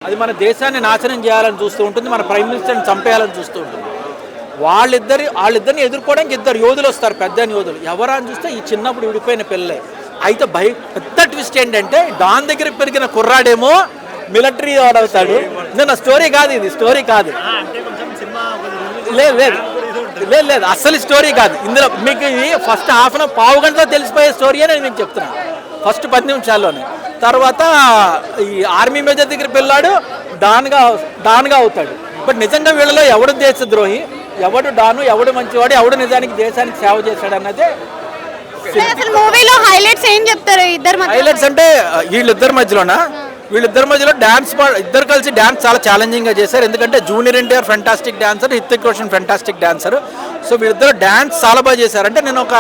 అది మన దేశాన్ని నాశనం చేయాలని చూస్తూ ఉంటుంది, మన ప్రైమ్ మినిస్టర్ని చంపేయాలని చూస్తూ ఉంటుంది. వాళ్ళిద్దరిని ఎదుర్కోవడానికి ఇద్దరు యోధులు వస్తారు, పెద్ద యోధులు. ఎవరా అని చూస్తే ఈ చిన్నప్పుడు విడిపోయిన పిల్లలే. అయితే పెద్ద ట్విస్ట్ ఏంటంటే డాన్ దగ్గర పెరిగిన కుర్రాడేమో మిలిటరీ వాడవుతాడు. నేను స్టోరీ కాదు, ఇది స్టోరీ కాదు, లేదు లేదు లేదు లేదు అస్సలు స్టోరీ కాదు. ఇందులో మీకు ఇది ఫస్ట్ హాఫ్ అన్ అవర్ పావు గంటలో తెలిసిపోయే స్టోరీ అని నేను చెప్తున్నాను, ఫస్ట్ 10 నిమిషాల్లోనే. తర్వాత ఈ ఆర్మీ మేజర్ దగ్గర పిల్లాడు డాన్గా అవుతాడు. బట్ నిజంగా వీళ్ళలో ఎవడు దేశద్రోహి, ఎవడు డాను, ఎవడు మంచివాడు, ఎవడు నిజానికి దేశానికి సేవ చేశాడు అన్నదే. హైలైట్స్ అంటే వీళ్ళిద్దరి మధ్యలో డాన్స్, ఇద్దరు కలిసి డాన్స్ చాలా ఛాలెంజింగ్గా చేశారు. ఎందుకంటే junior NTR fantastic dancer, Hrithik Roshan fantastic dancer. So వీళ్ళిద్దరు డాన్స్ చాలా బాగా చేశారు. అంటే నేను ఒక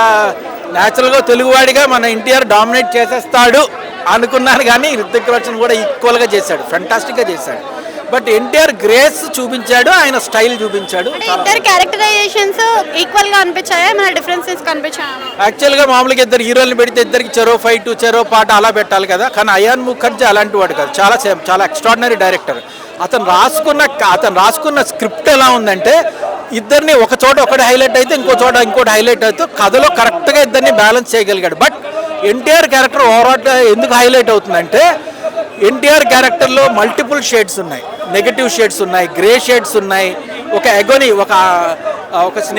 న్యాచురల్గా తెలుగువాడిగా మన ఎన్టీఆర్ డామినేట్ చేసేస్తాడు అనుకున్నాను, కానీ హిత్విక్ రోషన్ కూడా ఈక్వల్గా చేశాడు, ఫెంటాస్టిక్గా చేశాడు. బట్ ఎన్టీఆర్ గ్రేస్ చూపించాడు, ఆయన స్టైల్ చూపించాడు. ఇద్దరు క్యారెక్టరైజేషన్స్ ఈక్వల్ గా అనిపించాయా, మన డిఫరెన్సెస్ కనిపించాయా? యాక్చువల్గా మామూలుగా ఇద్దరు హీరోలను పెడితే ఇద్దరికి చెరో ఫైట్, చెరో పాట అలా పెట్టాలి కదా. కానీ అయాన్ ముఖర్జీ అలాంటి వాడు కాదు, చాలా ఎక్స్ట్రాడినరీ డైరెక్టర్. అతను రాసుకున్న స్క్రిప్ట్ ఎలా ఉందంటే ఇద్దరిని ఒక చోట ఒకటి హైలైట్ అయితే ఇంకోటి హైలైట్ అవుతూ కథలో కరెక్ట్గా ఇద్దరిని బ్యాలెన్స్ చేయగలిగాడు. బట్ ఎన్టీఆర్ క్యారెక్టర్ ఓవరాల్ ఎందుకు హైలైట్ అవుతుందంటే ఎన్టీఆర్ క్యారెక్టర్లో మల్టిపుల్ షేడ్స్ ఉన్నాయి, నెగటివ్ షేడ్స్ ఉన్నాయి, గ్రే షేడ్స్ ఉన్నాయి, ఒక ఎగోని, ఒక